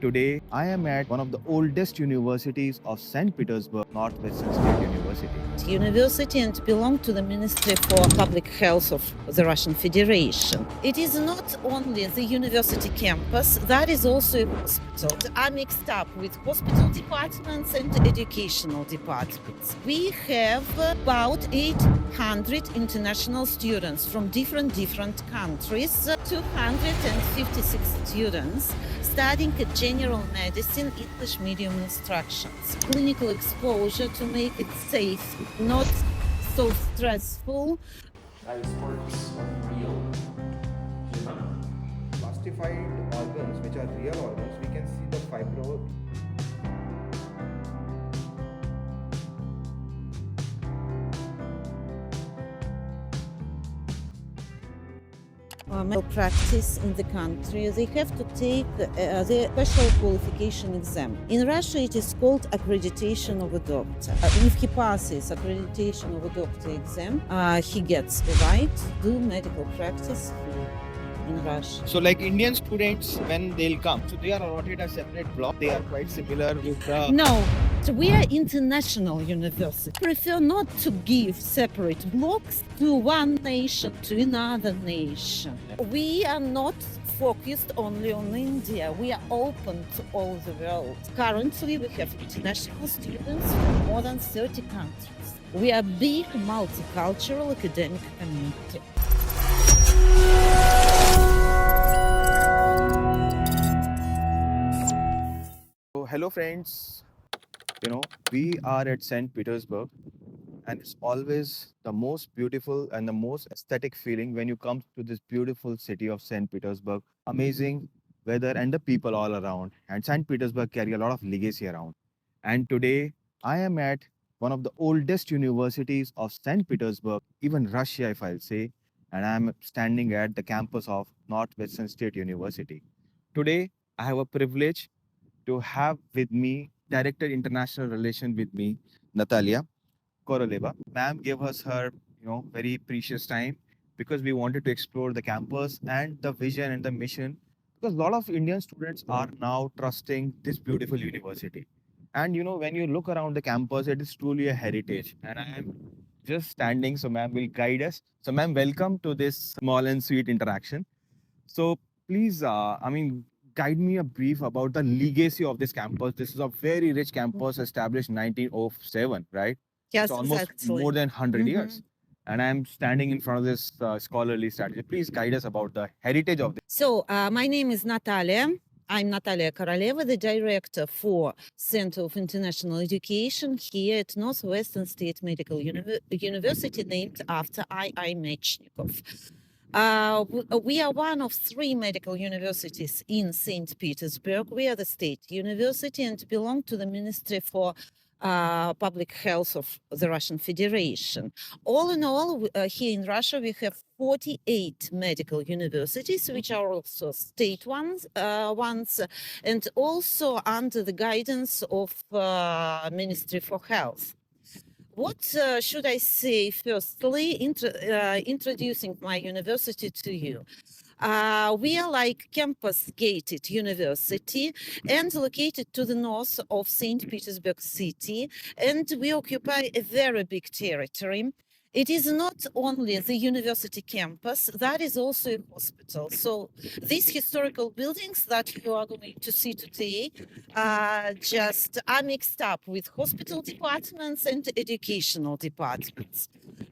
Today, I am at one of the oldest universities of St. Petersburg, Northwestern State University. University and belong to the Ministry for Public Health of the Russian Federation. It is not only the university campus, that is also a hospital. Are mixed up with hospital departments and educational departments. We have about 800 international students from different countries, 256 students studying general medicine, English medium instructions, clinical exposure to make it safe, not so stressful. Sports real human. Plastified organs, which are real organs, we can see the fibro. Medical practice in the country, they have to take the special qualification exam. In Russia, it is called accreditation of a doctor. If he passes accreditation of a doctor exam, he gets the right to do medical practice in Russia. So, like Indian students, when they'll come, so they are allotted a separate block. They are quite similar with the. No, so we are international university. Prefer not to give separate blocks to one nation to another nation. We are not focused only on India. We are open to all the world. Currently, we have international students from more than 30 countries. We are a big multicultural academic community. So, hello friends. We are at St. Petersburg, and it's always the most beautiful and the most aesthetic feeling when you come to this beautiful city of St. Petersburg. Amazing weather and the people all around. And St. Petersburg carry a lot of legacy around. And today I am at one of the oldest universities of St. Petersburg, even Russia, if I'll say, and I'm standing at the campus of Northwestern State University. Today I have a privilege to have with me Director International Relation with me, Natalia Koroleva. Ma'am gave us her, very precious time because we wanted to explore the campus and the vision and the mission. Because a lot of Indian students are now trusting this beautiful university. And when you look around the campus, it is truly a heritage. And I am just standing, so ma'am will guide us. So, ma'am, welcome to this small and sweet interaction. So, please, guide me a brief about the legacy of this campus. This is a very rich campus established in 1907, right? Yes, It's almost exactly. more than 100 years. And I'm standing in front of this scholarly strategy. Please guide us about the heritage of this. So, my name is Natalia. I'm Natalia Koroleva, the director for Center of International Education here at Northwestern State Medical University, named after I. Mechnikov. We are one of 3 medical universities in St. Petersburg. We are the state university and belong to the Ministry for Public Health of the Russian Federation. All in all, here in Russia, we have 48 medical universities, which are also state ones, and also under the guidance of Ministry for Health. What should I say? Firstly, introducing my university to you. We are like campus-gated university and located to the north of St. Petersburg city, and we occupy a very big territory. It is not only the university campus, that is also a hospital. So these historical buildings that you are going to see today just are mixed up with hospital departments and educational departments.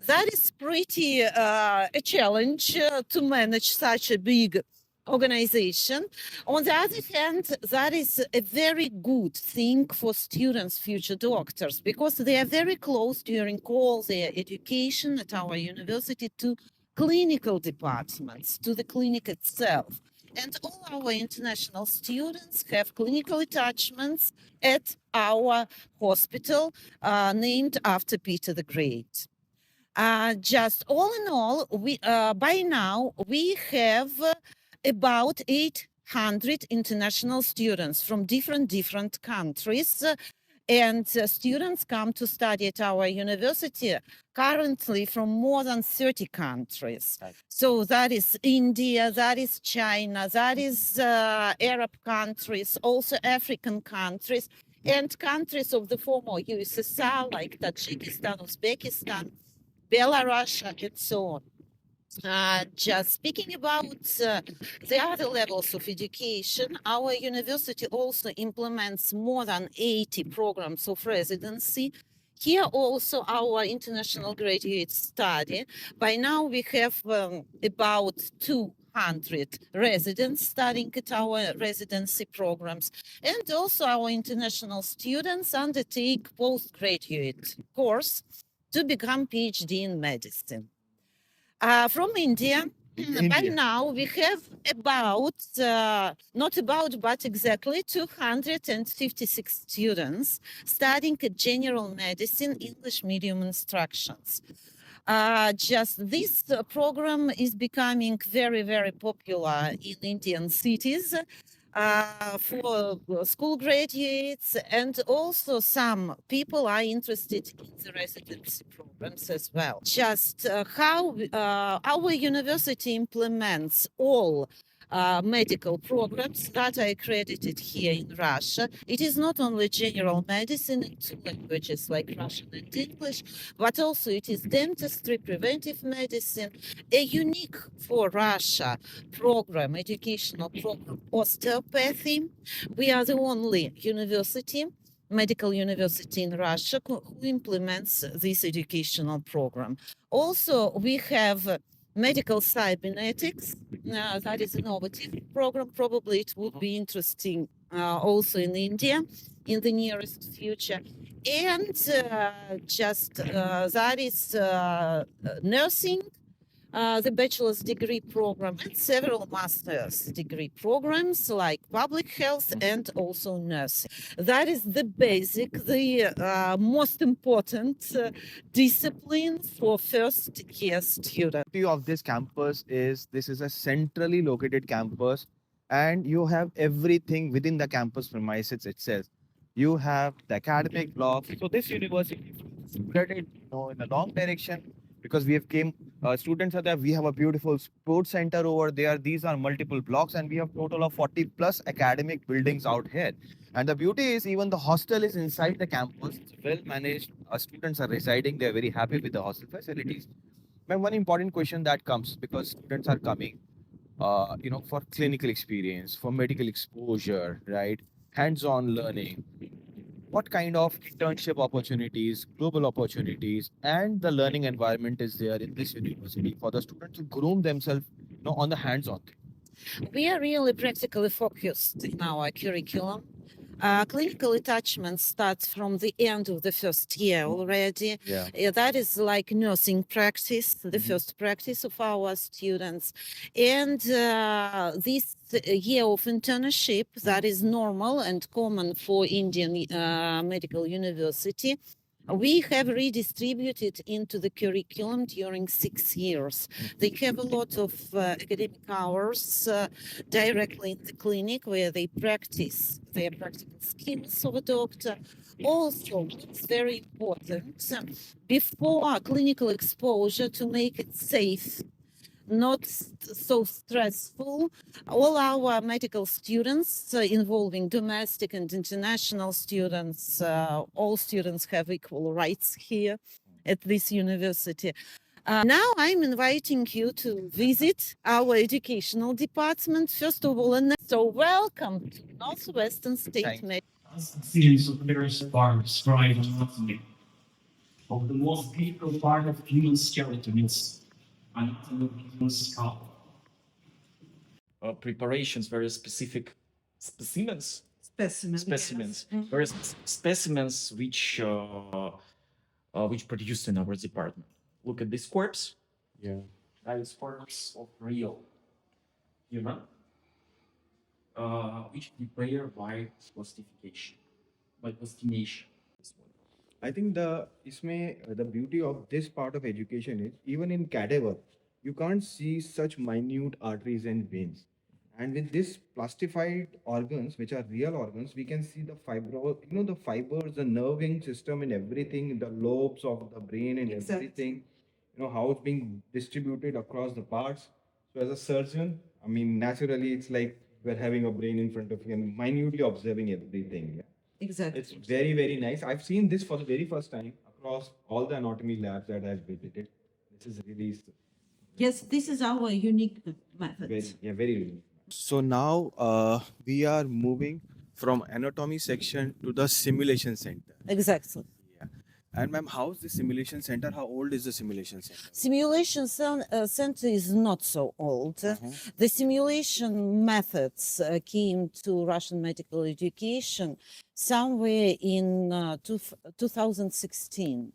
That is pretty a challenge to manage such a big organization. On the other hand, that is a very good thing for students, future doctors, because they are very close during all their education at our university to clinical departments, to the clinic itself. And all our international students have clinical attachments at our hospital named after Peter the Great. Just all in all, we by now we have about 800 international students from different countries, And students come to study at our university currently from more than 30 countries. Right. So that is India, that is China, that is Arab countries, also African countries, and countries of the former USSR like Tajikistan, Uzbekistan, Belarus, and so on. Just speaking about the other levels of education, our university also implements more than 80 programs of residency. Here also our international graduates study. By now we have about 200 residents studying at our residency programs. And also our international students undertake postgraduate course to become PhD in medicine. From India. By India. now, we have not about, but exactly 256 students studying general medicine, English medium instructions. Just this program is becoming very, very popular in Indian cities for school graduates, and also some people are interested in the residency programs as well. Just how our university implements all medical programs that are accredited here in Russia. It is not only general medicine in two languages like Russian and English, but also it is dentistry, preventive medicine, a unique for Russia program, educational program, osteopathy. We are the only university, medical university in Russia who implements this educational program. Also, we have medical cybernetics. That is an innovative program. Probably it would be interesting also in India in the nearest future. And that is nursing, the bachelor's degree program, and several master's degree programs like public health and also nursing. That is the basic, the most important discipline for first year students. Beauty of this campus is this is a centrally located campus, and you have everything within the campus premises itself. You have the academic blocks. So this university is spread it, in a long direction, because we have came students are there. We have a beautiful sports center over there. These are multiple blocks, and we have total of 40 plus academic buildings out here. And the beauty is even the hostel is inside the campus. It's well managed. Students are residing. They're very happy with the hostel facilities. But one important question that comes, because students are coming, for clinical experience, for medical exposure, right? Hands-on learning. What kind of internship opportunities, global opportunities, and the learning environment is there in this university for the students to groom themselves, on the hands-on thing? We are really practically focused in our curriculum. Clinical attachment starts from the end of the first year already. Yeah. That is like nursing practice, the first practice of our students. And this year of internship, that is normal and common for Indian medical university. We have redistributed into the curriculum during 6 years. They have a lot of academic hours directly in the clinic where they practice their practical skills of a doctor. Also, it's very important before clinical exposure to make it safe, not so stressful. All our medical students, involving domestic and international students, all students have equal rights here at this university. Now I'm inviting you to visit our educational department. First of all, so welcome to Northwestern State Thank you. Medical. Series of various parts described anatomy of the most critical part of human skeleton is anatomy of human skull. Preparations, very specific specimens, Specimens. very specimens which produced in our department. Look at this corpse. Yeah. That is corpse of real human, which prepare by plastification, by plastination. This one. I think the beauty of this part of education is even in cadaver, you can't see such minute arteries and veins. And with this plastified organs, which are real organs, we can see the the fibers, the nerving system and everything, the lobes of the brain and everything, how it's being distributed across the parts. So as a surgeon, I mean, naturally, it's like we're having a brain in front of you and minutely observing everything. Yeah. Exactly. It's very, very nice. I've seen this for the very first time across all the anatomy labs that I've visited. This is really Yes, this is our unique method. very unique. So now we are moving from anatomy section to the simulation center. Exactly. Yeah. And ma'am, how's the simulation center? How old is the simulation center? Simulation center is not so old. The simulation methods came to Russian medical education somewhere in 2016.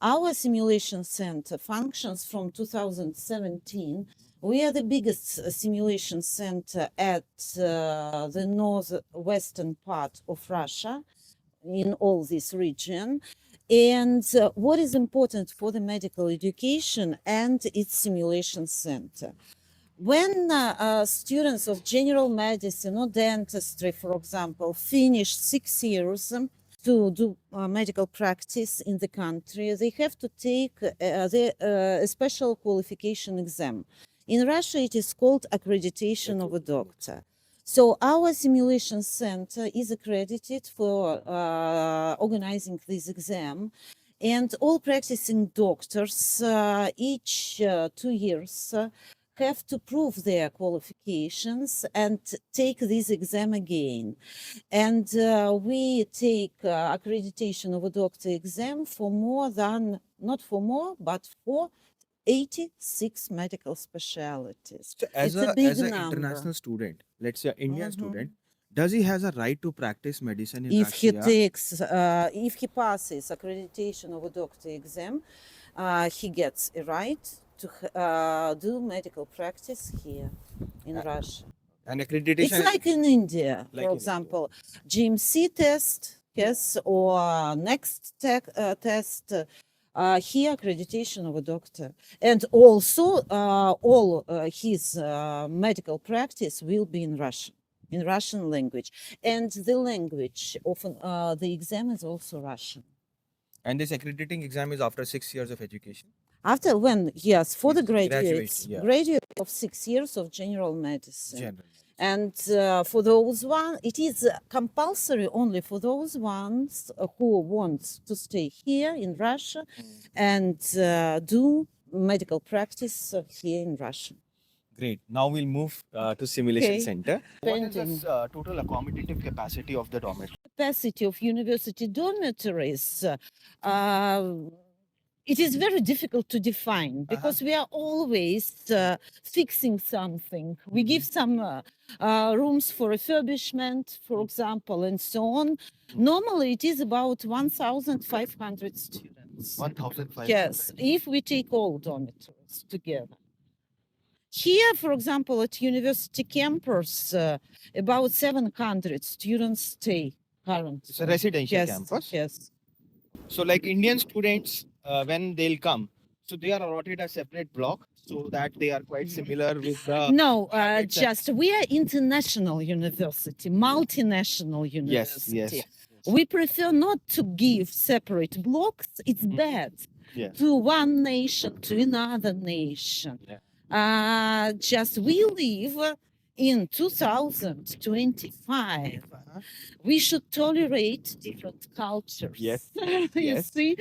Our simulation center functions from 2017. We are the biggest simulation center at the northwestern part of Russia in all this region. And what is important for the medical education and its simulation center? When students of general medicine or dentistry, for example, finish 6 years to do medical practice in the country, they have to take a special qualification exam. In Russia, it is called accreditation of a doctor. So our simulation center is accredited for organizing this exam, and all practicing doctors each 2 years have to prove their qualifications and take this exam again. And we take accreditation of a doctor exam for not for more, but for 86 medical specialties. So as It's a big as an number. international student, let's say an Indian student, does he has a right to practice medicine in If he Russia? if he passes accreditation of a doctor exam, he gets a right to do medical practice here in Russia. An accreditation. It's like in India, Like for in example, GMC test, yes, or next test. Here, accreditation of a doctor, and also all his medical practice will be in Russian language, and the language of the exam is also Russian. And this accrediting exam is after 6 years of education. After when, yes, for the graduates, Graduation, yeah. graduate of 6 years of general medicine. General. And for those it is compulsory only for those ones who want to stay here in Russia and do medical practice here in Russia. Great. Now we'll move to simulation Okay. center. What is Painting. the total accommodative capacity of the dormitory? Capacity of university dormitories, it is very difficult to define because we are always fixing something. We give some rooms for refurbishment, for example, and so on. Normally, it is about 1,500 students. 1,500. Yes, if we take all dormitories together. Here, for example, at university campus, about 700 students stay currently. It's a residential Yes, campus. yes. So, like Indian students, when they'll come, so they are allotted a separate block so that they are quite similar with the. No, habits and- just we are international university, multinational Yes, university. yes. We prefer not to give separate blocks. It's bad Yeah. to one nation, to another nation. Just we live in 2025. We should tolerate different cultures. Yes, you yes. see?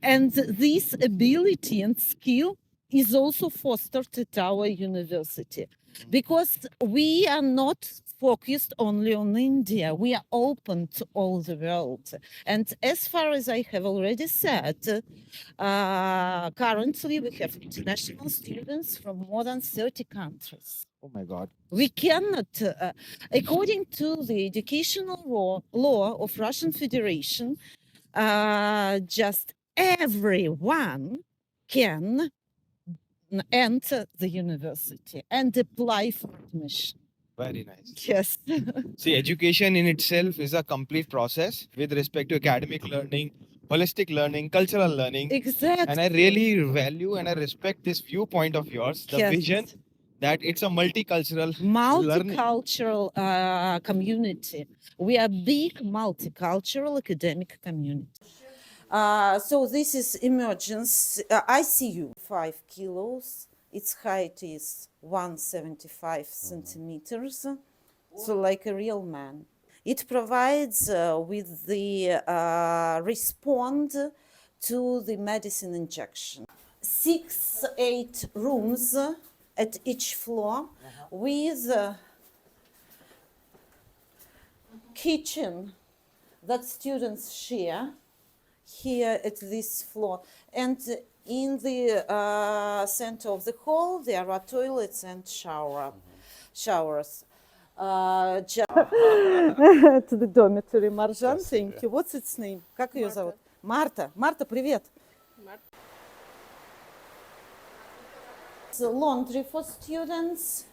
And this ability and skill is also fostered at our university because we are not focused only on India. We are open to all the world. And as far as I have already said, currently we have international students from more than 30 countries. Oh my God. We cannot, according to the educational law of Russian Federation, just everyone can enter the university and apply for admission. Very nice. Yes. See, education in itself is a complete process with respect to academic learning, holistic learning, cultural learning. Exactly. And I really value and I respect this viewpoint of yours, the Yes. vision that it's a multicultural learning. multicultural community. We are big multicultural academic community. So this is emergency ICU, 5 kilos. Its height is 175 centimeters, so like a real man. It provides with the respond to the medicine injection. 6-8 rooms at each floor with kitchen that students share here at this floor. And in the center of the hall, there are toilets and showers. To the dormitory. Marjan, thank you. What's its name? Как ее зовут? Марта. Марта, привет. So laundry for students.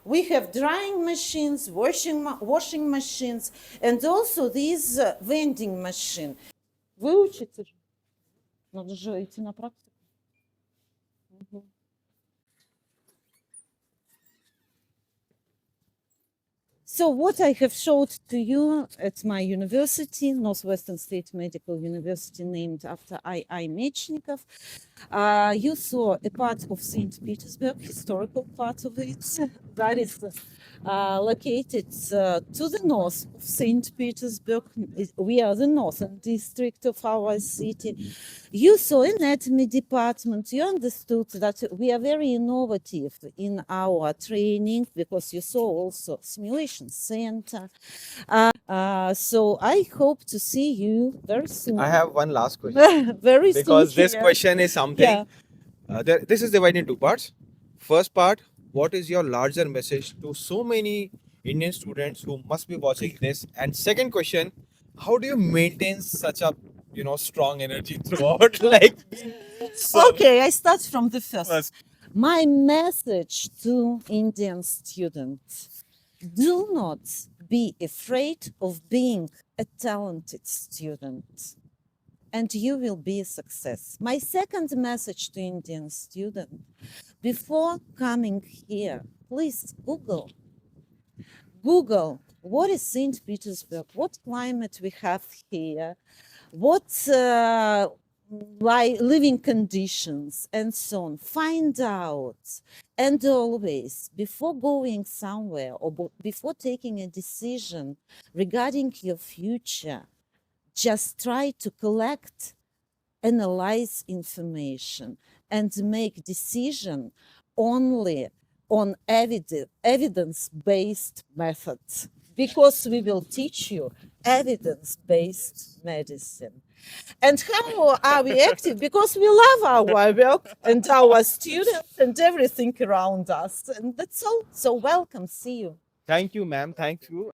We have drying machines, washing machines, and also this vending machine. Вы учите же. Надо же идти на практику. So what I have showed to you at my university, Northwestern State Medical University, named after I. Mechnikov, you saw a part of St. Petersburg, historical part of it, that is located to the north of St. Petersburg. We are the northern district of our city. You saw anatomy department. You understood that we are very innovative in our training because you saw also simulation center. So I hope to see you very soon. I have one last question. Very soon. Because this here. question is something. Yeah. This is divided into two parts. First part, what is your larger message to so many Indian students who must be watching this? And second question, how do you maintain such a strong energy throughout? Okay, I start from the first. First. My message to Indian students: do not be afraid of being a talented student, and you will be a success. My second message to Indian students: before coming here, please Google what is St. Petersburg, what climate we have here, what living conditions, and so on. Find out. And always, before going somewhere or before taking a decision regarding your future, just try to collect, analyze information, and make decision only on evidence-based methods, because we will teach you evidence-based medicine. And how are we active? Because we love our work and our students and everything around us. And that's all. So welcome. See you. Thank you, ma'am. Thank you.